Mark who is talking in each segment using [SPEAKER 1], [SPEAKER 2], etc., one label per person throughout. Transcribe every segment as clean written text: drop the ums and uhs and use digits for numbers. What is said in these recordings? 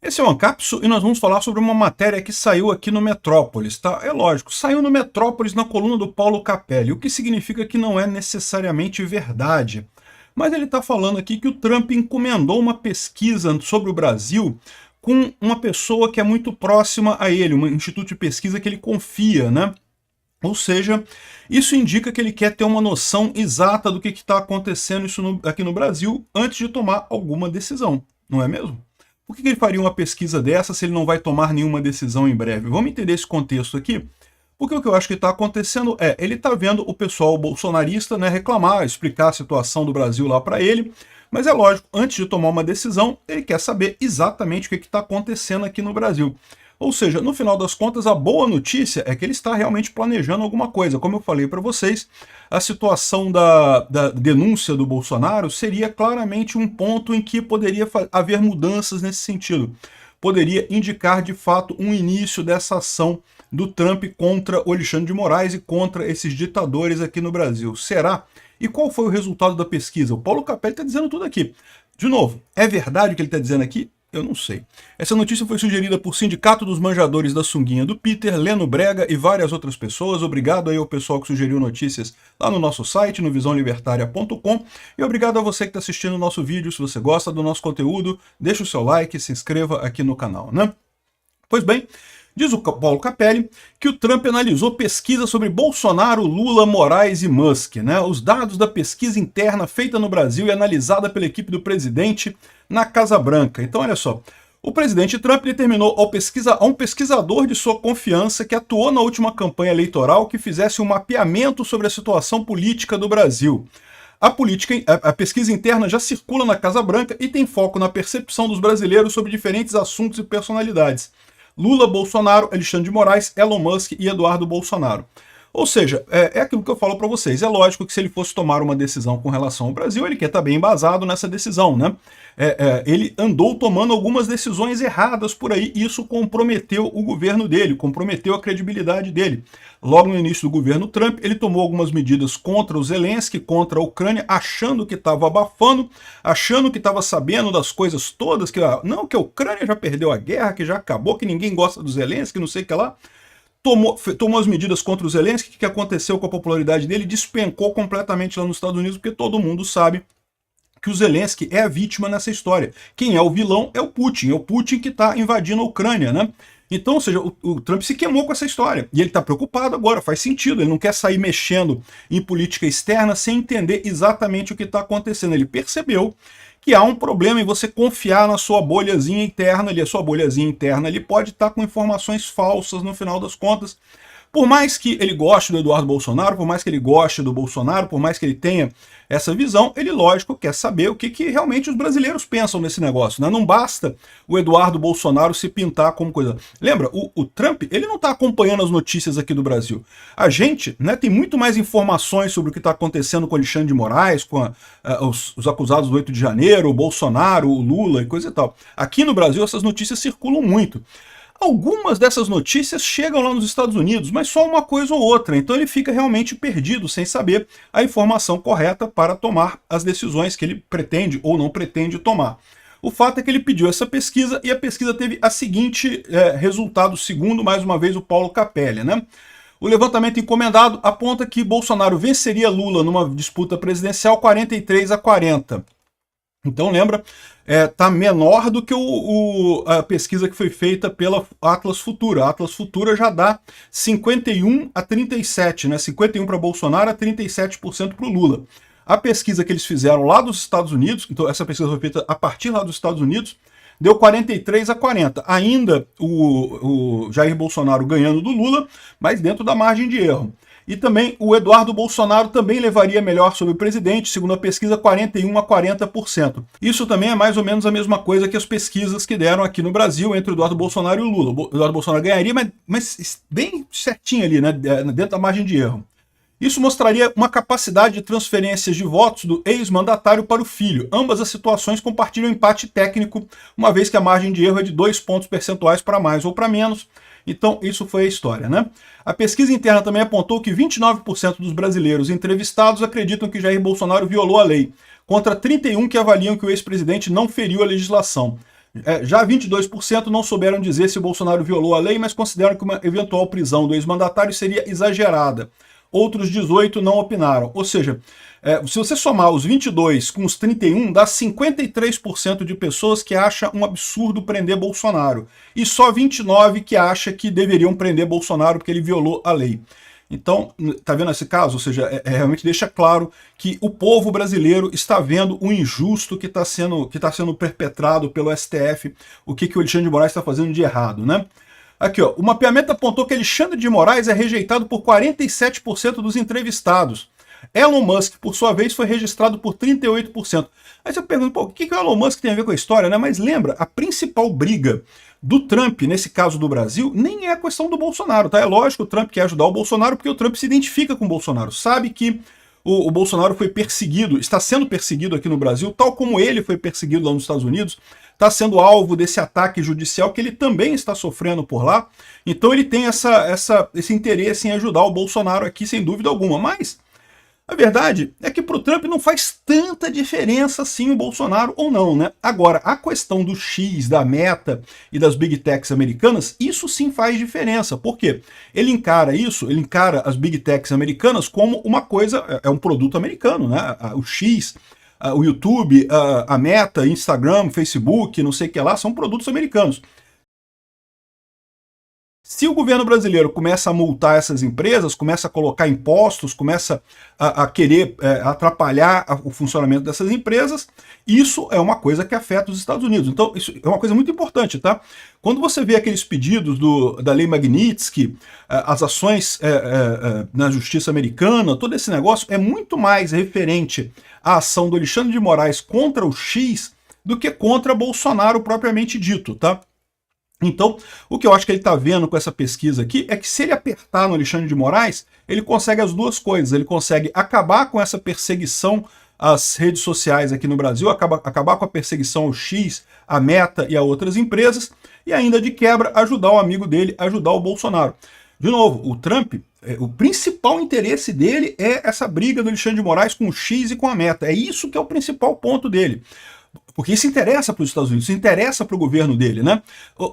[SPEAKER 1] Esse é o Ancapsu e nós vamos falar sobre uma matéria que saiu aqui no Metrópolis, tá? É lógico, saiu no Metrópolis na coluna do Paulo Capelli, o que significa que não é necessariamente verdade. Mas ele está falando aqui que o Trump encomendou uma pesquisa sobre o Brasil com uma pessoa que é muito próxima a ele, um instituto de pesquisa que ele confia, né? Ou seja, isso indica que ele quer ter uma noção exata do que está acontecendo aqui no Brasil antes de tomar alguma decisão, não é mesmo? Por que ele faria uma pesquisa dessa se ele não vai tomar nenhuma decisão em breve? Vamos entender esse contexto aqui? Porque o que eu acho que está acontecendo é, ele está vendo o pessoal bolsonarista, né, reclamar, explicar a situação do Brasil lá para ele, mas é lógico, antes de tomar uma decisão, ele quer saber exatamente o que está acontecendo aqui no Brasil. Ou seja, no final das contas, a boa notícia é que ele está realmente planejando alguma coisa. Como eu falei para vocês, a situação da denúncia do Bolsonaro seria claramente um ponto em que poderia haver mudanças nesse sentido. Poderia indicar, de fato, um início dessa ação do Trump contra o Alexandre de Moraes e contra esses ditadores aqui no Brasil. Será? E qual foi o resultado da pesquisa? O Paulo Capelli está dizendo tudo aqui. De novo, é verdade o que ele está dizendo aqui? Eu não sei. Essa notícia foi sugerida por Sindicato dos Manjadores da Sunguinha do Peter, Leno Brega e várias outras pessoas. Obrigado aí ao pessoal que sugeriu notícias lá no nosso site, no visãolibertaria.com. E obrigado a você que está assistindo o nosso vídeo. Se você gosta do nosso conteúdo, deixa o seu like e se inscreva aqui no canal, né? Pois bem, diz o Paulo Capelli que o Trump analisou pesquisa sobre Bolsonaro, Lula, Moraes e Musk, né? Os dados da pesquisa interna feita no Brasil e analisada pela equipe do presidente na Casa Branca. Então, olha só, o presidente Trump determinou a um pesquisador de sua confiança que atuou na última campanha eleitoral que fizesse um mapeamento sobre a situação política do Brasil. A pesquisa interna já circula na Casa Branca e tem foco na percepção dos brasileiros sobre diferentes assuntos e personalidades. Lula, Bolsonaro, Alexandre de Moraes, Elon Musk e Eduardo Bolsonaro. Ou seja, é aquilo que eu falo para vocês. É lógico que se ele fosse tomar uma decisão com relação ao Brasil, ele quer estar bem embasado nessa decisão, né? Ele andou tomando algumas decisões erradas por aí e isso comprometeu o governo dele, comprometeu a credibilidade dele. Logo no início do governo Trump, ele tomou algumas medidas contra o Zelensky, contra a Ucrânia, achando que estava abafando, achando que estava sabendo das coisas todas, que a Ucrânia já perdeu a guerra, que já acabou, que ninguém gosta do Zelensky, não sei o que lá. Tomou as medidas contra o Zelensky. O que aconteceu com a popularidade dele? Despencou completamente lá nos Estados Unidos, porque todo mundo sabe que o Zelensky é a vítima nessa história. Quem é o vilão é o Putin que está invadindo a Ucrânia, né? Então, ou seja, o Trump se queimou com essa história. E ele está preocupado agora, faz sentido. Ele não quer sair mexendo em política externa sem entender exatamente o que está acontecendo. Ele percebeu que há um problema em você confiar na sua bolhazinha interna ali. A sua bolhazinha interna ali pode estar com informações falsas no final das contas. Por mais que ele goste do Eduardo Bolsonaro, por mais que ele goste do Bolsonaro, por mais que ele tenha essa visão, ele, lógico, quer saber o que realmente os brasileiros pensam nesse negócio, né? Não basta o Eduardo Bolsonaro se pintar como coisa. Lembra, o Trump, ele não está acompanhando as notícias aqui do Brasil. A gente, né, tem muito mais informações sobre o que está acontecendo com o Alexandre de Moraes, com os acusados do 8 de janeiro, o Bolsonaro, o Lula e coisa e tal. Aqui no Brasil essas notícias circulam muito. Algumas dessas notícias chegam lá nos Estados Unidos, mas só uma coisa ou outra. Então ele fica realmente perdido, sem saber a informação correta para tomar as decisões que ele pretende ou não pretende tomar. O fato é que ele pediu essa pesquisa e a pesquisa teve a seguinte resultado, segundo, mais uma vez, o Paulo Capelli, né? O levantamento encomendado aponta que Bolsonaro venceria Lula numa disputa presidencial 43-40. Então lembra, está menor do que a pesquisa que foi feita pela Atlas Futura. A Atlas Futura já dá 51-37, né? 51 para Bolsonaro, a 37% para o Lula. A pesquisa que eles fizeram lá dos Estados Unidos, então essa pesquisa foi feita a partir lá dos Estados Unidos, deu 43-40. Ainda o Jair Bolsonaro ganhando do Lula, mas dentro da margem de erro. E também o Eduardo Bolsonaro também levaria melhor sobre o presidente, segundo a pesquisa, 41-40%. Isso também é mais ou menos a mesma coisa que as pesquisas que deram aqui no Brasil entre o Eduardo Bolsonaro e o Lula. O Eduardo Bolsonaro ganharia, mas bem certinho ali, né, dentro da margem de erro. Isso mostraria uma capacidade de transferências de votos do ex-mandatário para o filho. Ambas as situações compartilham empate técnico, uma vez que a margem de erro é de 2 pontos percentuais para mais ou para menos. Então, isso foi a história, né? A pesquisa interna também apontou que 29% dos brasileiros entrevistados acreditam que Jair Bolsonaro violou a lei, contra 31% que avaliam que o ex-presidente não feriu a legislação. Já 22% não souberam dizer se o Bolsonaro violou a lei, mas consideram que uma eventual prisão do ex-mandatário seria exagerada. Outros 18 não opinaram. Ou seja, se você somar os 22 com os 31, dá 53% de pessoas que acham um absurdo prender Bolsonaro. E só 29 que acham que deveriam prender Bolsonaro porque ele violou a lei. Então, tá vendo esse caso? Ou seja, realmente deixa claro que o povo brasileiro está vendo o injusto que está sendo perpetrado pelo STF, o que o Alexandre de Moraes está fazendo de errado, né? Aqui, ó, o mapeamento apontou que Alexandre de Moraes é rejeitado por 47% dos entrevistados. Elon Musk, por sua vez, foi registrado por 38%. Aí você pergunta, pô, o que o Elon Musk tem a ver com a história, né? Mas lembra, a principal briga do Trump, nesse caso do Brasil, nem é a questão do Bolsonaro, tá? É lógico que o Trump quer ajudar o Bolsonaro, porque o Trump se identifica com o Bolsonaro, sabe que o Bolsonaro foi perseguido, está sendo perseguido aqui no Brasil, tal como ele foi perseguido lá nos Estados Unidos, está sendo alvo desse ataque judicial que ele também está sofrendo por lá. Então ele tem esse interesse em ajudar o Bolsonaro aqui, sem dúvida alguma. Mas a verdade é que para o Trump não faz tanta diferença assim o Bolsonaro ou não, né? Agora, a questão do X, da Meta e das Big Techs americanas, isso sim faz diferença. Por quê? Ele encara as Big Techs americanas como uma coisa, é um produto americano, né? O X, o YouTube, a Meta, Instagram, Facebook, não sei o que lá, são produtos americanos. Se o governo brasileiro começa a multar essas empresas, começa a colocar impostos, começa a querer atrapalhar o funcionamento dessas empresas, isso é uma coisa que afeta os Estados Unidos. Então, isso é uma coisa muito importante, tá? Quando você vê aqueles pedidos da Lei Magnitsky, as ações na justiça americana, todo esse negócio é muito mais referente à ação do Alexandre de Moraes contra o X do que contra Bolsonaro propriamente dito, tá? Então, o que eu acho que ele está vendo com essa pesquisa aqui é que se ele apertar no Alexandre de Moraes, ele consegue as duas coisas. Ele consegue acabar com essa perseguição às redes sociais aqui no Brasil, acabar com a perseguição ao X, à Meta e a outras empresas, e ainda de quebra ajudar o amigo dele, ajudar o Bolsonaro. De novo, o Trump, o principal interesse dele é essa briga do Alexandre de Moraes com o X e com a Meta. É isso que é o principal ponto dele. Porque isso interessa para os Estados Unidos, isso interessa para o governo dele, né?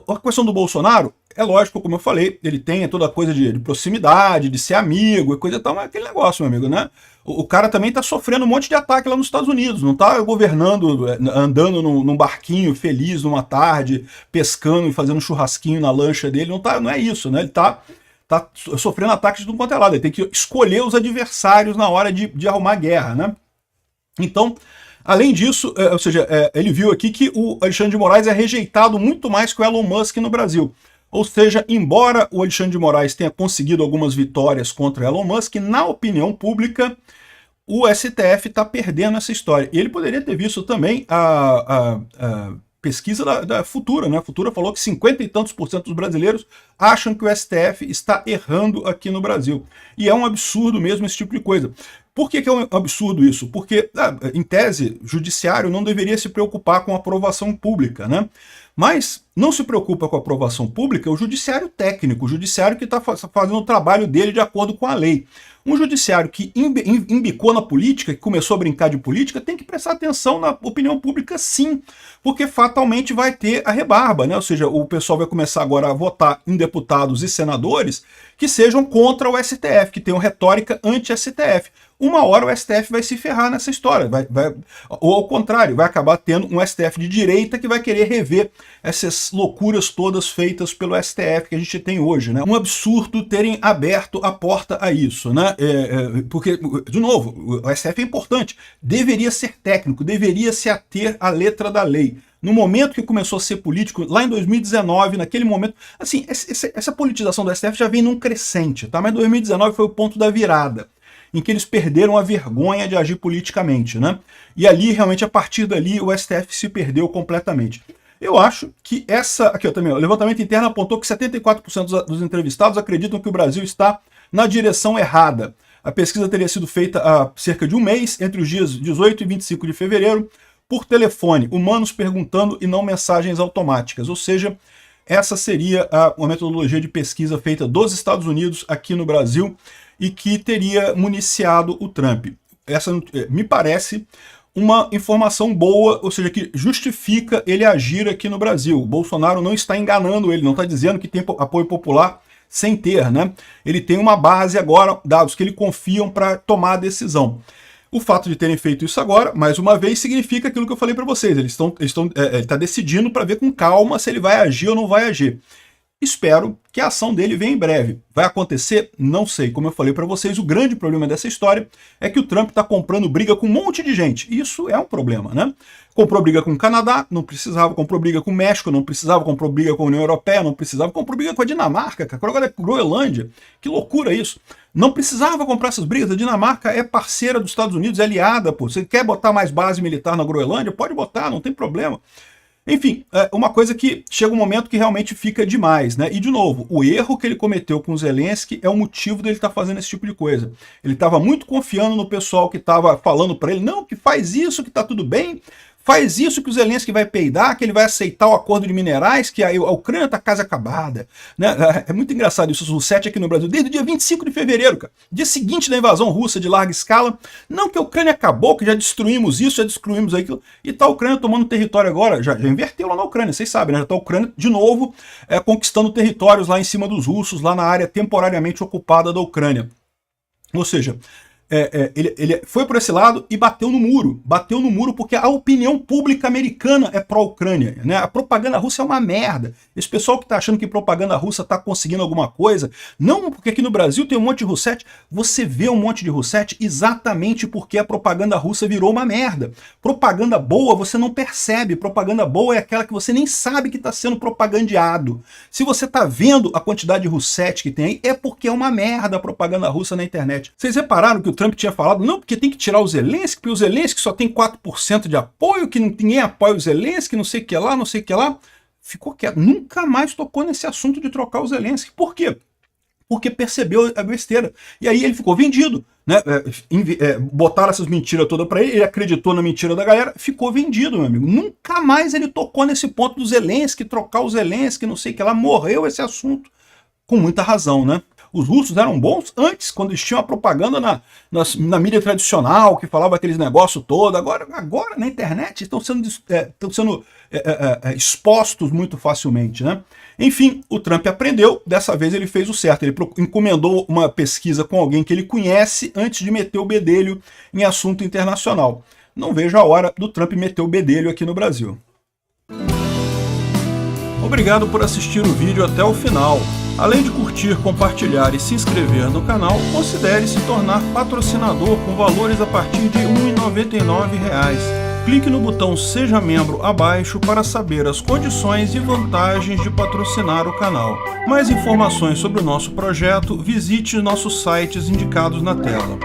[SPEAKER 1] A questão do Bolsonaro, é lógico, como eu falei, ele tem toda a coisa de proximidade, de ser amigo e coisa e tal, mas é aquele negócio, meu amigo, né? O cara também está sofrendo um monte de ataque lá nos Estados Unidos, não está governando, andando num barquinho feliz numa tarde, pescando e fazendo um churrasquinho na lancha dele, não é isso, né? Ele está sofrendo ataques de tudo quanto é lado, ele tem que escolher os adversários na hora de arrumar guerra, né? Então, além disso, ou seja, ele viu aqui que o Alexandre de Moraes é rejeitado muito mais que o Elon Musk no Brasil. Ou seja, embora o Alexandre de Moraes tenha conseguido algumas vitórias contra o Elon Musk, na opinião pública, o STF está perdendo essa história. E ele poderia ter visto também a pesquisa da Futura, né? A Futura falou que 50 e tantos por cento dos brasileiros acham que o STF está errando aqui no Brasil. E é um absurdo mesmo esse tipo de coisa. Por que é um absurdo isso? Porque, em tese, o judiciário não deveria se preocupar com a aprovação pública, né? Mas não se preocupa com a aprovação pública o judiciário técnico, o judiciário que está fazendo o trabalho dele de acordo com a lei. Um judiciário que embicou na política, que começou a brincar de política, tem que prestar atenção na opinião pública sim, porque fatalmente vai ter a rebarba, né? Ou seja, o pessoal vai começar agora a votar em deputados e senadores que sejam contra o STF, que tenham retórica anti-STF. Uma hora o STF vai se ferrar nessa história, ou ao contrário, vai acabar tendo um STF de direita que vai querer rever essas loucuras todas feitas pelo STF que a gente tem hoje, né? Um absurdo terem aberto a porta a isso, né? Porque, de novo, o STF é importante, deveria ser técnico, deveria se ater à letra da lei. No momento que começou a ser político, lá em 2019, naquele momento, assim, essa politização do STF já vem num crescente, tá? Mas 2019 foi o ponto da virada, em que eles perderam a vergonha de agir politicamente, né? E ali, realmente, a partir dali, o STF se perdeu completamente. Eu acho que aqui ó, também, o levantamento interno apontou que 74% dos entrevistados acreditam que o Brasil está na direção errada. A pesquisa teria sido feita há cerca de um mês, entre os dias 18 e 25 de fevereiro, por telefone, humanos perguntando e não mensagens automáticas. Ou seja, essa seria uma metodologia de pesquisa feita dos Estados Unidos aqui no Brasil e que teria municiado o Trump. Essa me parece uma informação boa, ou seja, que justifica ele agir aqui no Brasil. O Bolsonaro não está enganando ele, não está dizendo que tem apoio popular sem ter, né? Ele tem uma base agora, dados que ele confiam para tomar a decisão. O fato de terem feito isso agora, mais uma vez, significa aquilo que eu falei para vocês. Ele está decidindo para ver com calma se ele vai agir ou não vai agir. Espero que a ação dele venha em breve. Vai acontecer? Não sei. Como eu falei para vocês, o grande problema dessa história é que o Trump está comprando briga com um monte de gente. Isso é um problema, né? Comprou briga com o Canadá, não precisava. Comprou briga com o México, não precisava. Comprou briga com a União Europeia, não precisava. Comprou briga com a Dinamarca, cara. Agora é com a Groenlândia. Que loucura isso. Não precisava comprar essas brigas. A Dinamarca é parceira dos Estados Unidos, é aliada, pô. Você quer botar mais base militar na Groenlândia? Pode botar, não tem problema. Enfim, é uma coisa que chega um momento que realmente fica demais, né? E, de novo, o erro que ele cometeu com o Zelensky é o motivo dele estar fazendo esse tipo de coisa. Ele estava muito confiando no pessoal que estava falando para ele, não, que faz isso, que tá tudo bem, faz isso que o Zelensky vai peidar, que ele vai aceitar o acordo de minerais, que a Ucrânia tá quase acabada, né? É muito engraçado isso, o Rousseff aqui no Brasil, desde o dia 25 de fevereiro, cara, dia seguinte da invasão russa de larga escala, não que a Ucrânia acabou, que já destruímos isso, já destruímos aquilo, e tá a Ucrânia tomando território agora, já inverteu lá na Ucrânia, vocês sabem, né? Já tá a Ucrânia de novo conquistando territórios lá em cima dos russos, lá na área temporariamente ocupada da Ucrânia. Ou seja, ele foi por esse lado e bateu no muro porque a opinião pública americana é pró-Ucrânia, né? A propaganda russa é uma merda. Esse pessoal que está achando que propaganda russa está conseguindo alguma coisa, não, porque aqui no Brasil tem um monte de Rousseff, você vê um monte de Rousseff exatamente porque a propaganda russa virou uma merda. Propaganda boa você não percebe, propaganda boa é aquela que você nem sabe que está sendo propagandeado. Se você está vendo a quantidade de Rousseff que tem aí, é porque é uma merda a propaganda russa na internet. Vocês repararam que o Trump tinha falado, não, porque tem que tirar o Zelensky, porque o Zelensky só tem 4% de apoio, que ninguém apoia o Zelensky, não sei o que lá, não sei o que lá. Ficou quieto, nunca mais tocou nesse assunto de trocar o Zelensky. Por quê? Porque percebeu a besteira. E aí ele ficou vendido, né? Botaram essas mentiras todas para ele acreditou na mentira da galera, ficou vendido, meu amigo. Nunca mais ele tocou nesse ponto do Zelensky, trocar o Zelensky, não sei o que lá, morreu esse assunto. Com muita razão, né? Os russos eram bons antes, quando eles tinham a propaganda na mídia tradicional, que falava aqueles negócios todos. Agora na internet estão sendo expostos muito facilmente, né? Enfim, o Trump aprendeu, dessa vez ele fez o certo. Ele encomendou uma pesquisa com alguém que ele conhece antes de meter o bedelho em assunto internacional. Não vejo a hora do Trump meter o bedelho aqui no Brasil. Obrigado por assistir o vídeo até o final. Além de curtir, compartilhar e se inscrever no canal, considere se tornar patrocinador com valores a partir de R$ 1,99. Clique no botão Seja Membro abaixo para saber as condições e vantagens de patrocinar o canal. Mais informações sobre o nosso projeto, visite nossos sites indicados na tela.